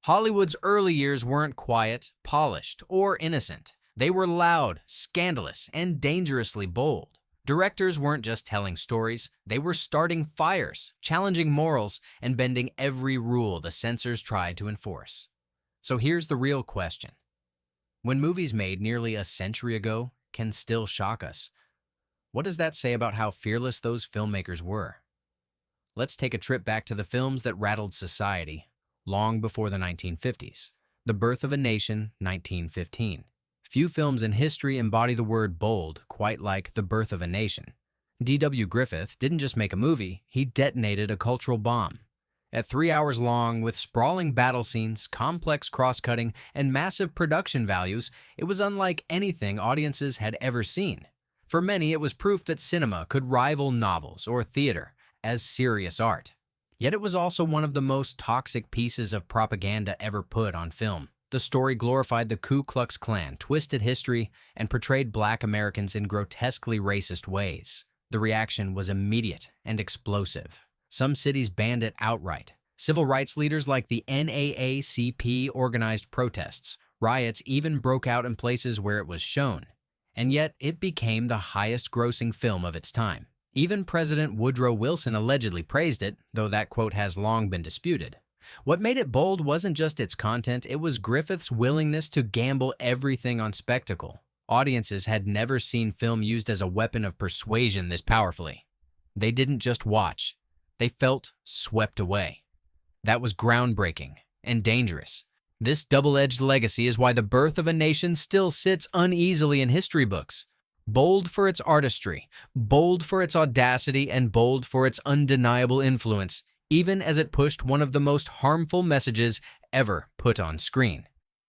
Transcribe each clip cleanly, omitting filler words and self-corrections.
Hollywood's early years weren't quiet, polished, or innocent. They were loud, scandalous, and dangerously bold. Directors weren't just telling stories, they were starting fires, challenging morals, and bending every rule the censors tried to enforce. So here's the real question. When movies made nearly a century ago can still shock us, what does that say about how fearless those filmmakers were? Let's take a trip back to the films that rattled society, long before the 1950s. The Birth of a Nation, 1915. Few films in history embody the word bold quite like The Birth of a Nation. D.W. Griffith didn't just make a movie, he detonated a cultural bomb. At 3 hours long, with sprawling battle scenes, complex cross-cutting, and massive production values, it was unlike anything audiences had ever seen. For many, it was proof that cinema could rival novels or theater as serious art. Yet it was also one of the most toxic pieces of propaganda ever put on film. The story glorified the Ku Klux Klan, twisted history, and portrayed Black Americans in grotesquely racist ways. The reaction was immediate and explosive. Some cities banned it outright. Civil rights leaders like the NAACP organized protests. Riots even broke out in places where it was shown. And yet, it became the highest-grossing film of its time. Even President Woodrow Wilson allegedly praised it, though that quote has long been disputed. What made it bold wasn't just its content, it was Griffith's willingness to gamble everything on spectacle. Audiences had never seen film used as a weapon of persuasion this powerfully. They didn't just watch, they felt swept away. That was groundbreaking and dangerous. This double-edged legacy is why The Birth of a Nation still sits uneasily in history books. Bold for its artistry, bold for its audacity, and bold for its undeniable influence, even as it pushed one of the most harmful messages ever put on screen.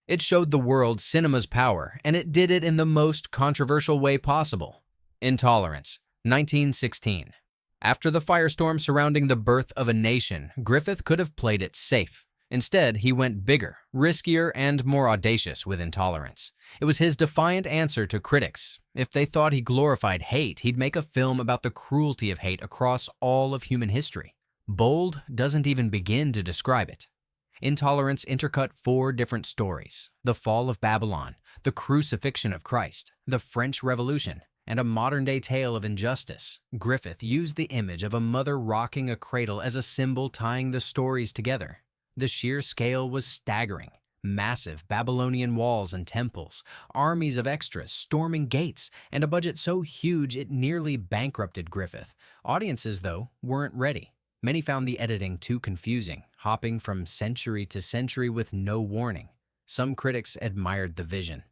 It showed the world cinema's power, and it did it in the most controversial way possible. Intolerance, 1916. After the firestorm surrounding The Birth of a Nation, Griffith could have played it safe. Instead, he went bigger, riskier, and more audacious with Intolerance. It was his defiant answer to critics. If they thought he glorified hate, he'd make a film about the cruelty of hate across all of human history. Bold doesn't even begin to describe it. Intolerance intercut 4 different stories: the fall of Babylon, the crucifixion of Christ, the French Revolution, and a modern-day tale of injustice. Griffith used the image of a mother rocking a cradle as a symbol tying the stories together. The sheer scale was staggering. Massive Babylonian walls and temples, armies of extras storming gates, and a budget so huge it nearly bankrupted Griffith. Audiences, though, weren't ready. Many found the editing too confusing, hopping from century to century with no warning. Some critics admired the vision.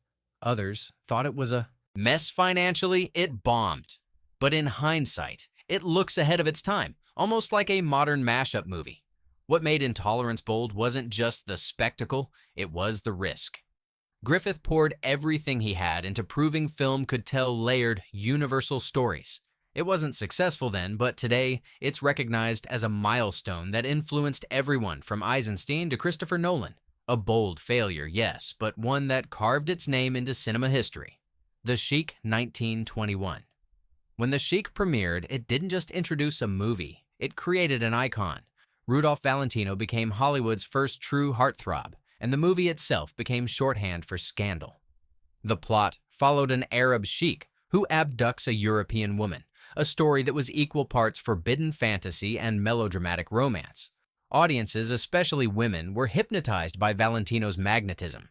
Others thought it was a mess financially. It bombed. But in hindsight, it looks ahead of its time, almost like a modern mashup movie. What made Intolerance bold wasn't just the spectacle, it was the risk. Griffith poured everything he had into proving film could tell layered, universal stories. It wasn't successful then, but today, it's recognized as a milestone that influenced everyone from Eisenstein to Christopher Nolan. A bold failure, yes, but one that carved its name into cinema history. The Sheik, 1921. When The Sheik premiered, it didn't just introduce a movie, it created an icon. Rudolph Valentino became Hollywood's first true heartthrob, and the movie itself became shorthand for scandal. The plot followed an Arab sheik who abducts a European woman, a story that was equal parts forbidden fantasy and melodramatic romance. Audiences, especially women, were hypnotized by Valentino's magnetism.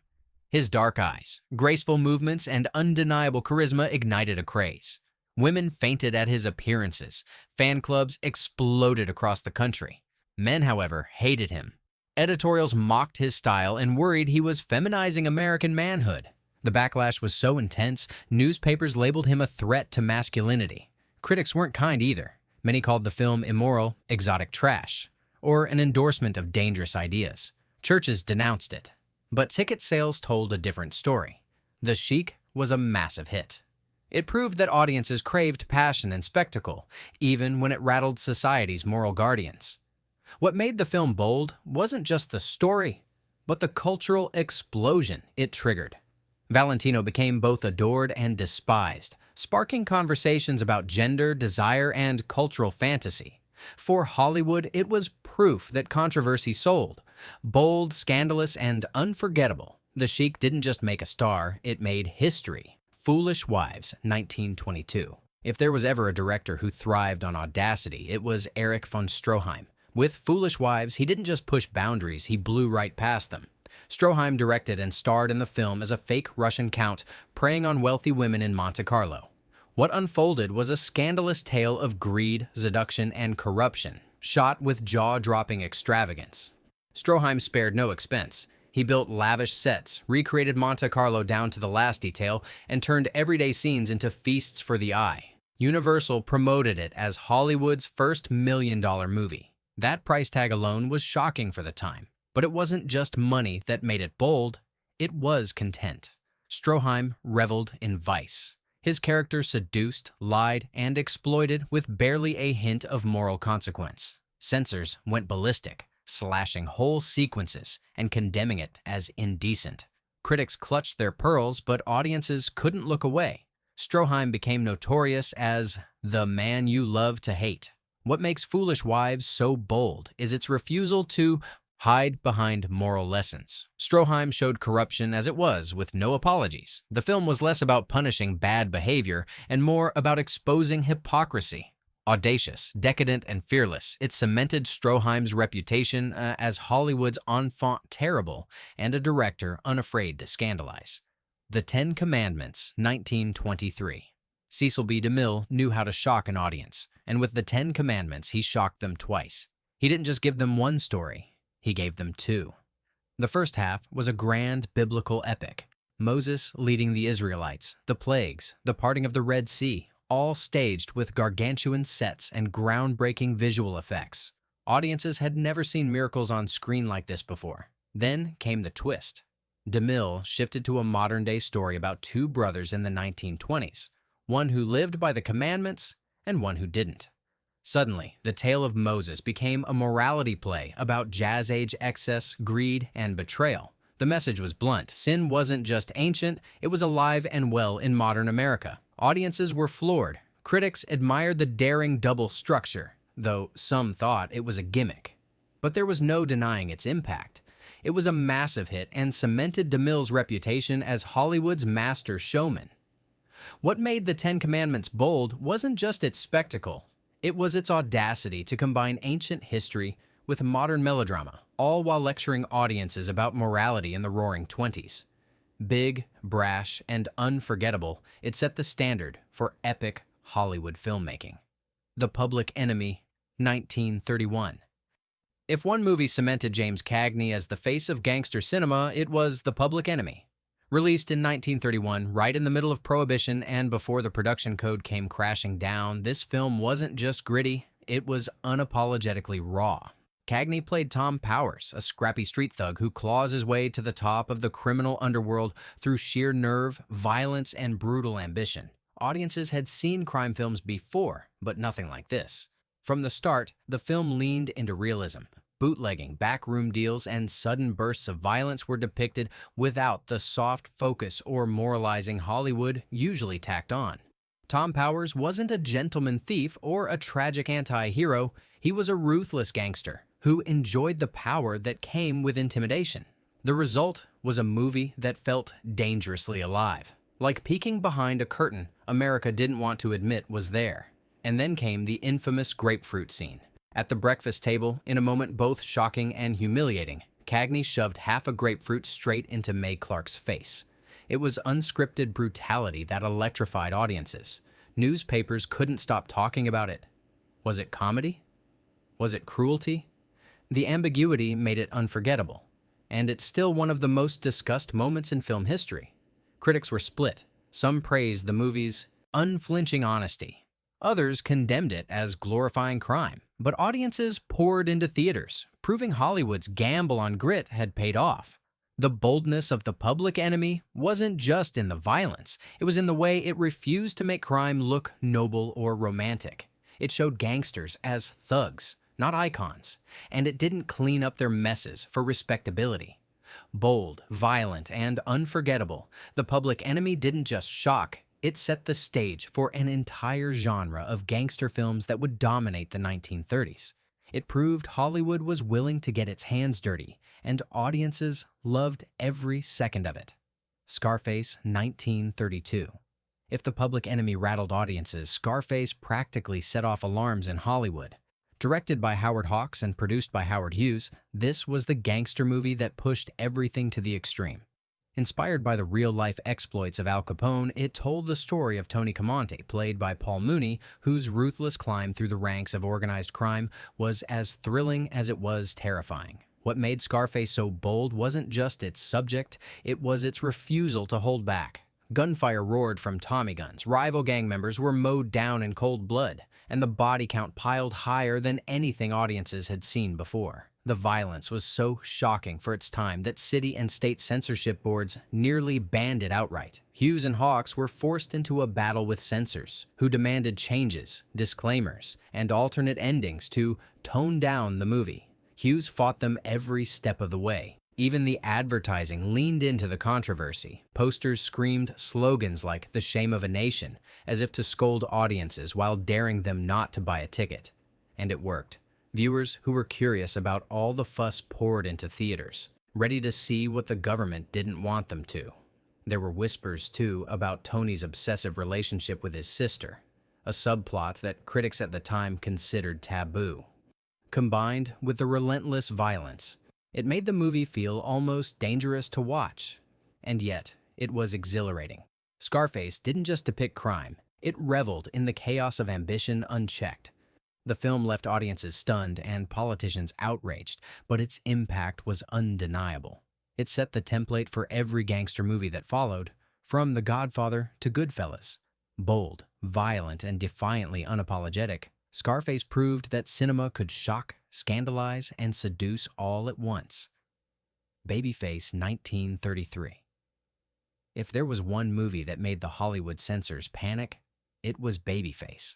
His dark eyes, graceful movements, and undeniable charisma ignited a craze. Women fainted at his appearances. Fan clubs exploded across the country. Men, however, hated him. Editorials mocked his style and worried he was feminizing American manhood. The backlash was so intense, newspapers labeled him a threat to masculinity. Critics weren't kind either. Many called the film immoral, exotic trash, or an endorsement of dangerous ideas. Churches denounced it. But ticket sales told a different story. The Sheik was a massive hit. It proved that audiences craved passion and spectacle, even when it rattled society's moral guardians. What made the film bold wasn't just the story, but the cultural explosion it triggered. Valentino became both adored and despised, sparking conversations about gender, desire, and cultural fantasy. For Hollywood, it was proof that controversy sold. Bold, scandalous, and unforgettable, the Sheik didn't just make a star, it made history. Foolish Wives, 1922. If there was ever a director who thrived on audacity, it was Erich von Stroheim. With Foolish Wives, he didn't just push boundaries, he blew right past them. Stroheim directed and starred in the film as a fake Russian count preying on wealthy women in Monte Carlo. What unfolded was a scandalous tale of greed, seduction, and corruption, shot with jaw-dropping extravagance. Stroheim spared no expense. He built lavish sets, recreated Monte Carlo down to the last detail, and turned everyday scenes into feasts for the eye. Universal promoted it as Hollywood's first million-dollar movie. That price tag alone was shocking for the time. But it wasn't just money that made it bold, it was content. Stroheim reveled in vice. His character seduced, lied, and exploited with barely a hint of moral consequence. Censors went ballistic, slashing whole sequences and condemning it as indecent. Critics clutched their pearls, but audiences couldn't look away. Stroheim became notorious as the man you love to hate. What makes Foolish Wives so bold is its refusal to hide behind moral lessons. Stroheim showed corruption as it was, with no apologies. The film was less about punishing bad behavior and more about exposing hypocrisy. Audacious, decadent, and fearless, it cemented Stroheim's reputation as Hollywood's enfant terrible and a director unafraid to scandalize. The Ten Commandments, 1923. Cecil B. DeMille knew how to shock an audience, and with the Ten Commandments, he shocked them twice. He didn't just give them one story. He gave them two. The first half was a grand biblical epic. Moses leading the Israelites, the plagues, the parting of the Red Sea, all staged with gargantuan sets and groundbreaking visual effects. Audiences had never seen miracles on screen like this before. Then came the twist. DeMille shifted to a modern-day story about two brothers in the 1920s, one who lived by the commandments and one who didn't. Suddenly, the tale of Moses became a morality play about jazz-age excess, greed, and betrayal. The message was blunt. Sin wasn't just ancient, it was alive and well in modern America. Audiences were floored. Critics admired the daring double structure, though some thought it was a gimmick. But there was no denying its impact. It was a massive hit and cemented DeMille's reputation as Hollywood's master showman. What made the Ten Commandments bold wasn't just its spectacle. It was its audacity to combine ancient history with modern melodrama, all while lecturing audiences about morality in the Roaring Twenties. Big, brash, and unforgettable, it set the standard for epic Hollywood filmmaking. The Public Enemy, 1931. If one movie cemented James Cagney as the face of gangster cinema, it was The Public Enemy. Released in 1931, right in the middle of Prohibition and before the production code came crashing down, this film wasn't just gritty, it was unapologetically raw. Cagney played Tom Powers, a scrappy street thug who claws his way to the top of the criminal underworld through sheer nerve, violence, and brutal ambition. Audiences had seen crime films before, but nothing like this. From the start, the film leaned into realism. Bootlegging, backroom deals, and sudden bursts of violence were depicted without the soft focus or moralizing Hollywood usually tacked on. Tom Powers wasn't a gentleman thief or a tragic anti-hero, he was a ruthless gangster who enjoyed the power that came with intimidation. The result was a movie that felt dangerously alive, like peeking behind a curtain America didn't want to admit was there. And then came the infamous grapefruit scene. At the breakfast table, in a moment both shocking and humiliating, Cagney shoved half a grapefruit straight into Mae Clark's face. It was unscripted brutality that electrified audiences. Newspapers couldn't stop talking about it. Was it comedy? Was it cruelty? The ambiguity made it unforgettable, and it's still one of the most discussed moments in film history. Critics were split. Some praised the movie's unflinching honesty. Others condemned it as glorifying crime. But audiences poured into theaters, proving Hollywood's gamble on grit had paid off. The boldness of The Public Enemy wasn't just in the violence, it was in the way it refused to make crime look noble or romantic. It showed gangsters as thugs, not icons, and it didn't clean up their messes for respectability. Bold, violent, and unforgettable, The Public Enemy didn't just shock, it set the stage for an entire genre of gangster films that would dominate the 1930s. It proved Hollywood was willing to get its hands dirty, and audiences loved every second of it. Scarface, 1932. If The Public Enemy rattled audiences, Scarface practically set off alarms in Hollywood. Directed by Howard Hawks and produced by Howard Hughes, this was the gangster movie that pushed everything to the extreme. Inspired by the real-life exploits of Al Capone, it told the story of Tony Camonte, played by Paul Mooney, whose ruthless climb through the ranks of organized crime was as thrilling as it was terrifying. What made Scarface so bold wasn't just its subject, it was its refusal to hold back. Gunfire roared from Tommy guns, rival gang members were mowed down in cold blood, and the body count piled higher than anything audiences had seen before. The violence was so shocking for its time that city and state censorship boards nearly banned it outright. Hughes and Hawks were forced into a battle with censors, who demanded changes, disclaimers, and alternate endings to tone down the movie. Hughes fought them every step of the way. Even the advertising leaned into the controversy. Posters screamed slogans like "The Shame of a Nation," as if to scold audiences while daring them not to buy a ticket. And it worked. Viewers who were curious about all the fuss poured into theaters, ready to see what the government didn't want them to. There were whispers, too, about Tony's obsessive relationship with his sister, a subplot that critics at the time considered taboo. Combined with the relentless violence, it made the movie feel almost dangerous to watch. And yet, it was exhilarating. Scarface didn't just depict crime, it reveled in the chaos of ambition unchecked. The film left audiences stunned and politicians outraged, but its impact was undeniable. It set the template for every gangster movie that followed, from The Godfather to Goodfellas. Bold, violent, and defiantly unapologetic, Scarface proved that cinema could shock, scandalize, and seduce all at once. Babyface, 1933. If there was one movie that made the Hollywood censors panic, it was Babyface.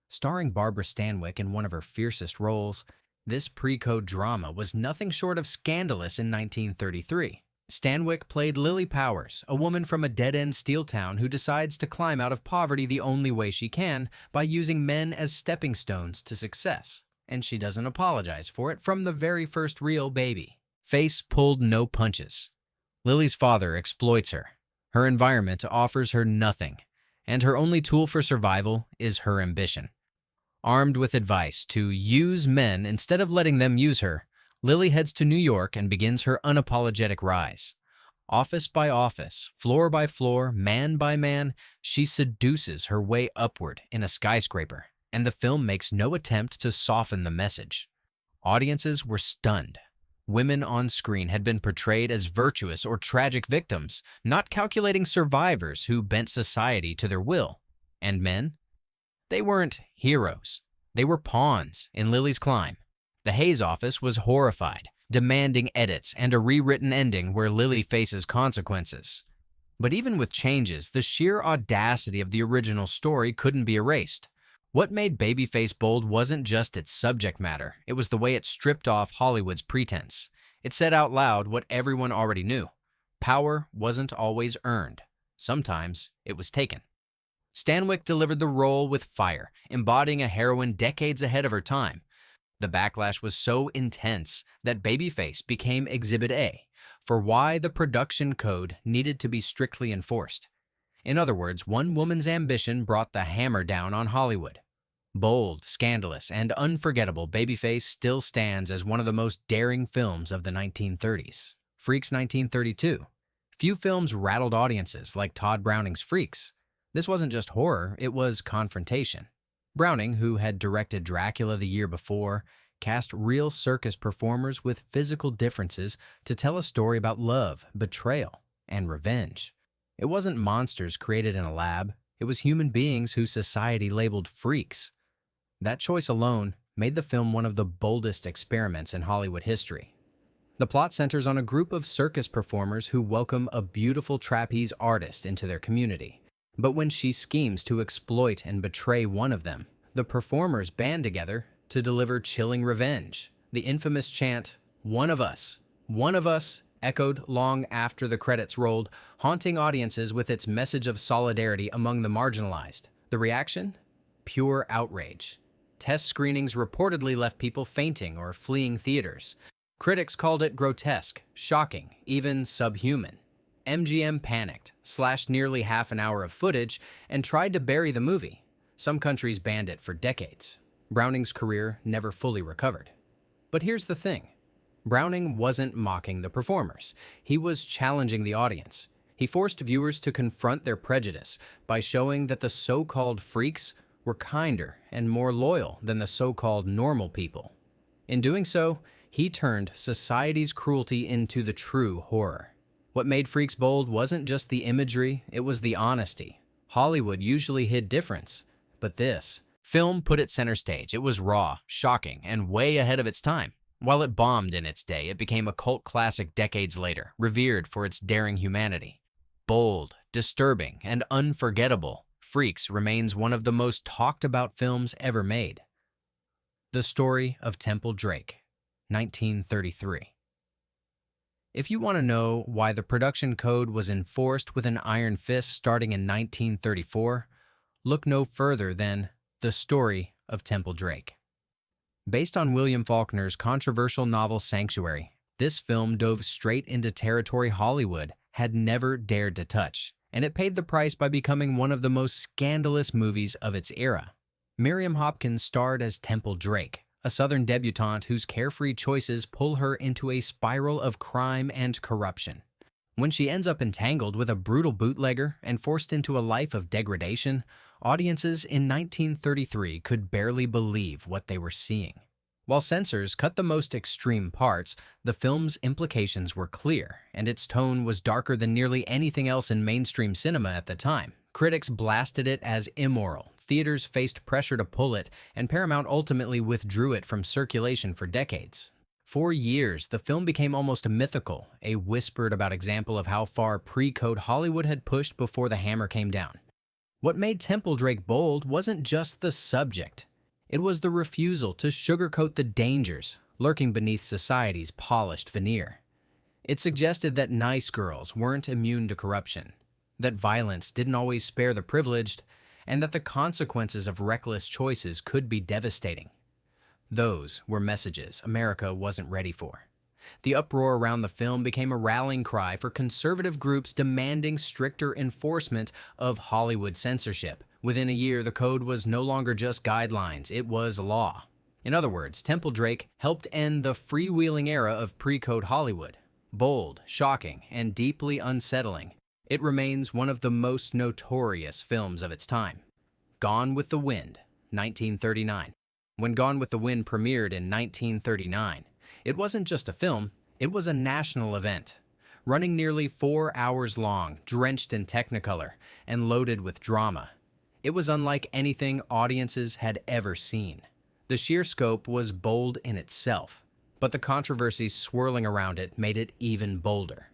Starring Barbara Stanwyck in one of her fiercest roles, this pre-code drama was nothing short of scandalous in 1933. Stanwyck played Lily Powers, a woman from a dead-end steel town who decides to climb out of poverty the only way she can, by using men as stepping stones to success. And she doesn't apologize for it from the very first reel, Baby. Face pulled no punches. Lily's father exploits her. Her environment offers her nothing, and her only tool for survival is her ambition. Armed with advice to use men instead of letting them use her, Lily heads to New York and begins her unapologetic rise. Office by office, floor by floor, man by man, she seduces her way upward in a skyscraper, and the film makes no attempt to soften the message. Audiences were stunned. Women on screen had been portrayed as virtuous or tragic victims, not calculating survivors who bent society to their will. And men? They weren't heroes. They were pawns in Lily's climb. The Hayes office was horrified, demanding edits and a rewritten ending where Lily faces consequences. But even with changes, the sheer audacity of the original story couldn't be erased. What made Babyface bold wasn't just its subject matter, it was the way it stripped off Hollywood's pretense. It said out loud what everyone already knew. Power wasn't always earned. Sometimes it was taken. Stanwyck delivered the role with fire, embodying a heroine decades ahead of her time. The backlash was so intense that Babyface became Exhibit A for why the production code needed to be strictly enforced. In other words, one woman's ambition brought the hammer down on Hollywood. Bold, scandalous, and unforgettable, Babyface still stands as one of the most daring films of the 1930s. Freaks, 1932. Few films rattled audiences like Todd Browning's Freaks. This wasn't just horror, it was confrontation. Browning, who had directed Dracula the year before, cast real circus performers with physical differences to tell a story about love, betrayal, and revenge. It wasn't monsters created in a lab, it was human beings who society labeled freaks. That choice alone made the film one of the boldest experiments in Hollywood history. The plot centers on a group of circus performers who welcome a beautiful trapeze artist into their community. But when she schemes to exploit and betray one of them, the performers band together to deliver chilling revenge. The infamous chant, one of us," echoed long after the credits rolled, haunting audiences with its message of solidarity among the marginalized. The reaction? Pure outrage. Test screenings reportedly left people fainting or fleeing theaters. Critics called it grotesque, shocking, even subhuman. MGM panicked, slashed nearly half an hour of footage, and tried to bury the movie. Some countries banned it for decades. Browning's career never fully recovered. But here's the thing. Browning wasn't mocking the performers. He was challenging the audience. He forced viewers to confront their prejudice by showing that the so-called freaks were kinder and more loyal than the so-called normal people. In doing so, he turned society's cruelty into the true horror. What made Freaks bold wasn't just the imagery, it was the honesty. Hollywood usually hid difference, but this film put it center stage. It was raw, shocking, and way ahead of its time. While it bombed in its day, it became a cult classic decades later, revered for its daring humanity. Bold, disturbing, and unforgettable, Freaks remains one of the most talked about films ever made. The Story of Temple Drake, 1933. If you want to know why the production code was enforced with an iron fist starting in 1934, look no further than The Story of Temple Drake. Based on William Faulkner's controversial novel Sanctuary, this film dove straight into territory Hollywood had never dared to touch, and it paid the price by becoming one of the most scandalous movies of its era. Miriam Hopkins starred as Temple Drake, a Southern debutante whose carefree choices pull her into a spiral of crime and corruption. When she ends up entangled with a brutal bootlegger and forced into a life of degradation, audiences in 1933 could barely believe what they were seeing. While censors cut the most extreme parts, the film's implications were clear, and its tone was darker than nearly anything else in mainstream cinema at the time. Critics blasted it as immoral, theaters faced pressure to pull it, and Paramount ultimately withdrew it from circulation for decades. For years, the film became almost mythical, a whispered about example of how far pre-code Hollywood had pushed before the hammer came down. What made Temple Drake bold wasn't just the subject. It was the refusal to sugarcoat the dangers lurking beneath society's polished veneer. It suggested that nice girls weren't immune to corruption, that violence didn't always spare the privileged, and that the consequences of reckless choices could be devastating. Those were messages America wasn't ready for. The uproar around the film became a rallying cry for conservative groups demanding stricter enforcement of Hollywood censorship. Within a year, the code was no longer just guidelines, it was law. In other words, Temple Drake helped end the freewheeling era of pre-code Hollywood. Bold, shocking, and deeply unsettling, it remains one of the most notorious films of its time. Gone with the Wind, 1939. When Gone with the Wind premiered in 1939, it wasn't just a film, it was a national event. Running nearly 4 hours long, drenched in Technicolor, and loaded with drama. It was unlike anything audiences had ever seen. The sheer scope was bold in itself, but the controversies swirling around it made it even bolder.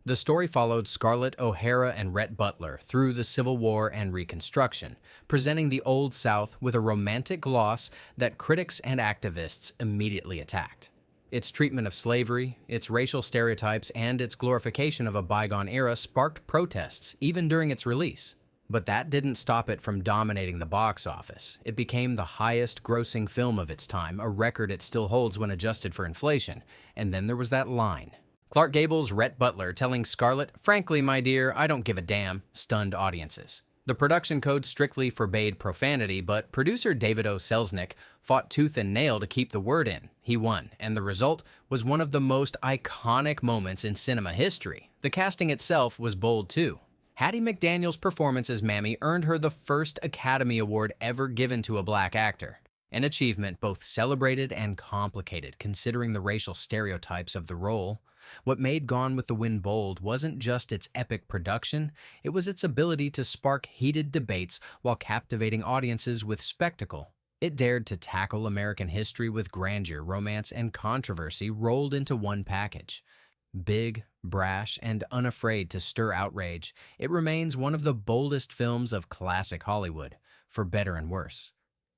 The story followed Scarlett O'Hara and Rhett Butler through the Civil War and Reconstruction, presenting the Old South with a romantic gloss that critics and activists immediately attacked. Its treatment of slavery, its racial stereotypes, and its glorification of a bygone era sparked protests even during its release. But that didn't stop it from dominating the box office. It became the highest-grossing film of its time, a record it still holds when adjusted for inflation. And then there was that line. Clark Gable's Rhett Butler telling Scarlett, "Frankly, my dear, I don't give a damn," stunned audiences. The production code strictly forbade profanity, but producer David O. Selznick fought tooth and nail to keep the word in. He won, and the result was one of the most iconic moments in cinema history. The casting itself was bold too. Hattie McDaniel's performance as Mammy earned her the first Academy Award ever given to a black actor, an achievement both celebrated and complicated considering the racial stereotypes of the role. What made Gone with the Wind bold wasn't just its epic production, it was its ability to spark heated debates while captivating audiences with spectacle. It dared to tackle American history with grandeur, romance, and controversy rolled into one package. Big, brash, and unafraid to stir outrage, it remains one of the boldest films of classic Hollywood, for better and worse.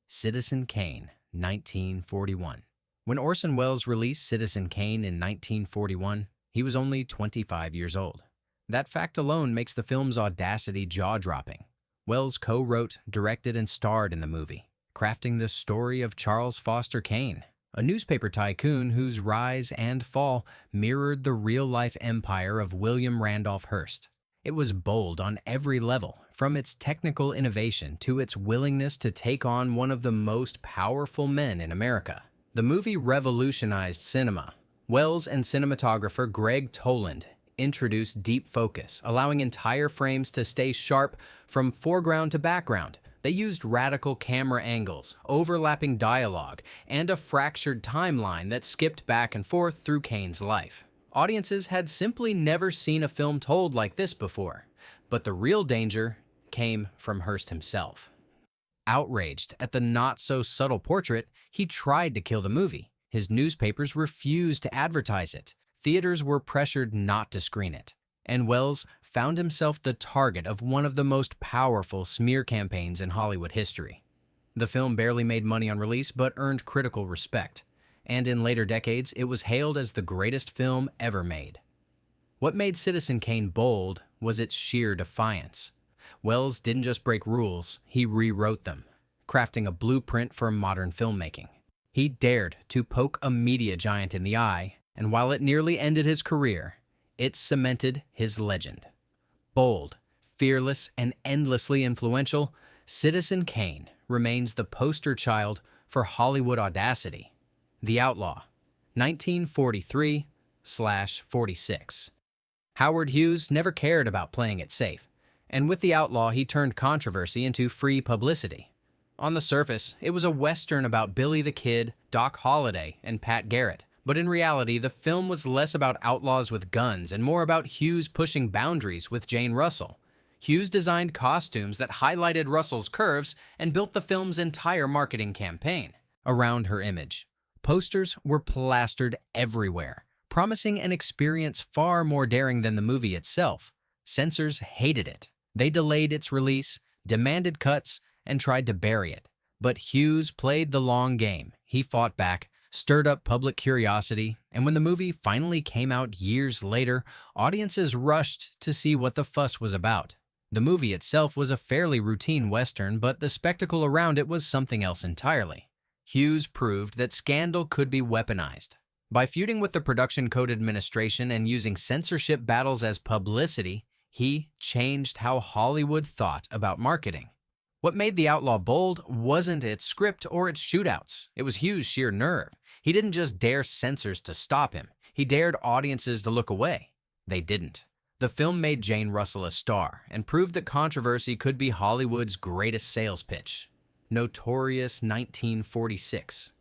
Citizen Kane, 1941. When Orson Welles released Citizen Kane in 1941, he was only 25 years old. That fact alone makes the film's audacity jaw-dropping. Welles co-wrote, directed, and starred in the movie, crafting the story of Charles Foster Kane, a newspaper tycoon whose rise and fall mirrored the real-life empire of William Randolph Hearst. It was bold on every level, from its technical innovation to its willingness to take on one of the most powerful men in America. The movie revolutionized cinema. Wells and cinematographer Greg Toland introduced deep focus, allowing entire frames to stay sharp from foreground to background. They used radical camera angles, overlapping dialogue, and a fractured timeline that skipped back and forth through Kane's life. Audiences had simply never seen a film told like this before, but the real danger came from Hearst himself. Outraged at the not-so-subtle portrait, he tried to kill the movie. His newspapers refused to advertise it. Theaters were pressured not to screen it. And Wells found himself the target of one of the most powerful smear campaigns in Hollywood history. The film barely made money on release but earned critical respect, and in later decades it was hailed as the greatest film ever made. What made Citizen Kane bold was its sheer defiance. Wells didn't just break rules, he rewrote them, crafting a blueprint for modern filmmaking. He dared to poke a media giant in the eye, and while it nearly ended his career, it cemented his legend. Bold, fearless, and endlessly influential, Citizen Kane remains the poster child for Hollywood audacity. The Outlaw, 1943/46. Howard Hughes never cared about playing it safe, and with The Outlaw he turned controversy into free publicity. On the surface, it was a Western about Billy the Kid, Doc Holliday, and Pat Garrett. But in reality, the film was less about outlaws with guns and more about Hughes pushing boundaries with Jane Russell. Hughes designed costumes that highlighted Russell's curves and built the film's entire marketing campaign around her image. Posters were plastered everywhere, promising an experience far more daring than the movie itself. Censors hated it. They delayed its release, demanded cuts, and tried to bury it. But Hughes played the long game. He fought back, stirred up public curiosity, and when the movie finally came out years later, audiences rushed to see what the fuss was about. The movie itself was a fairly routine Western, but the spectacle around it was something else entirely. Hughes proved that scandal could be weaponized. By feuding with the Production Code Administration and using censorship battles as publicity, he changed how Hollywood thought about marketing. What made The Outlaw bold wasn't its script or its shootouts. It was Hughes' sheer nerve. He didn't just dare censors to stop him. He dared audiences to look away. They didn't. The film made Jane Russell a star and proved that controversy could be Hollywood's greatest sales pitch. Notorious 1946.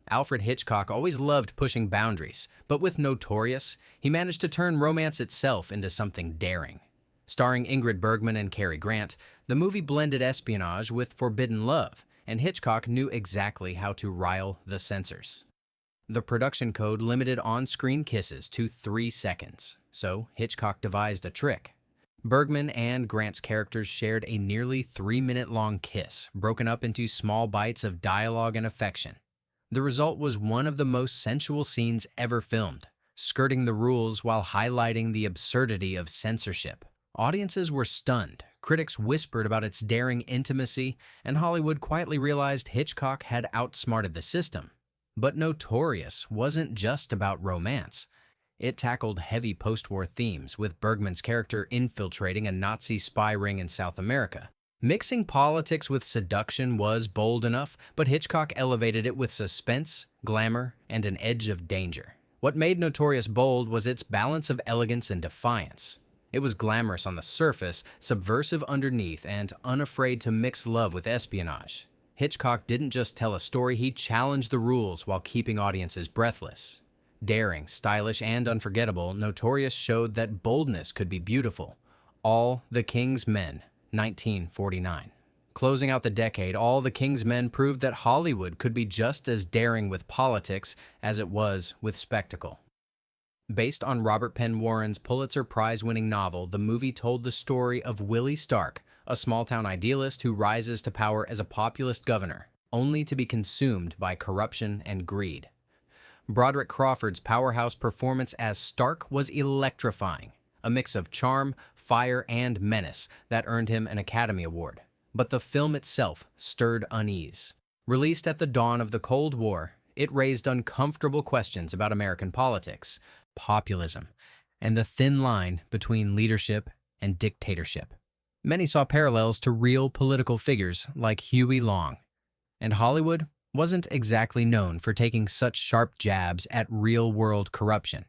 Alfred Hitchcock always loved pushing boundaries, but with Notorious, he managed to turn romance itself into something daring. Starring Ingrid Bergman and Cary Grant, the movie blended espionage with forbidden love, and Hitchcock knew exactly how to rile the censors. The production code limited on-screen kisses to 3 seconds, so Hitchcock devised a trick. Bergman and Grant's characters shared a nearly 3-minute-long kiss, broken up into small bites of dialogue and affection. The result was one of the most sensual scenes ever filmed, skirting the rules while highlighting the absurdity of censorship. Audiences were stunned, critics whispered about its daring intimacy, and Hollywood quietly realized Hitchcock had outsmarted the system. But Notorious wasn't just about romance. It tackled heavy post-war themes, with Bergman's character infiltrating a Nazi spy ring in South America. Mixing politics with seduction was bold enough, but Hitchcock elevated it with suspense, glamour, and an edge of danger. What made Notorious bold was its balance of elegance and defiance. It was glamorous on the surface, subversive underneath, and unafraid to mix love with espionage. Hitchcock didn't just tell a story, he challenged the rules while keeping audiences breathless. Daring, stylish, and unforgettable, Notorious showed that boldness could be beautiful. All the King's Men, 1949. Closing out the decade, All the King's Men proved that Hollywood could be just as daring with politics as it was with spectacle. Based on Robert Penn Warren's Pulitzer Prize-winning novel, the movie told the story of Willie Stark, a small-town idealist who rises to power as a populist governor, only to be consumed by corruption and greed. Broderick Crawford's powerhouse performance as Stark was electrifying, a mix of charm, fire, and menace that earned him an Academy Award. But the film itself stirred unease. Released at the dawn of the Cold War, It raised uncomfortable questions about American politics, populism, and the thin line between leadership and dictatorship. Many saw parallels to real political figures like Huey Long, and Hollywood wasn't exactly known for taking such sharp jabs at real-world corruption.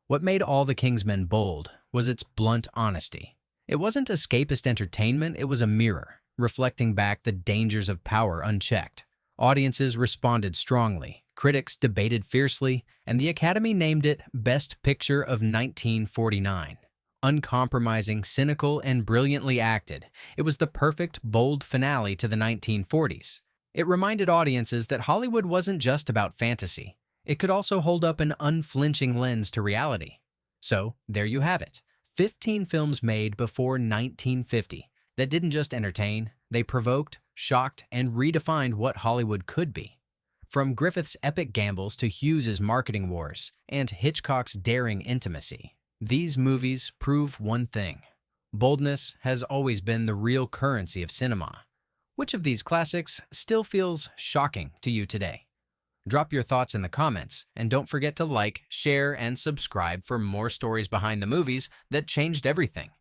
What made All the King's Men bold was its blunt honesty. It wasn't escapist entertainment, it was a mirror, reflecting back the dangers of power unchecked. Audiences responded strongly, critics debated fiercely, and the Academy named it Best Picture of 1949. Uncompromising, cynical, and brilliantly acted, it was the perfect, bold finale to the 1940s. It reminded audiences that Hollywood wasn't just about fantasy. It could also hold up an unflinching lens to reality. So, there you have it. 15 films made before 1950 that didn't just entertain, they provoked, shocked, and redefined what Hollywood could be. From Griffith's epic gambles to Hughes's marketing wars and Hitchcock's daring intimacy, these movies prove one thing. Boldness has always been the real currency of cinema. Which of these classics still feels shocking to you today? Drop your thoughts in the comments, and don't forget to like, share, and subscribe for more stories behind the movies that changed everything.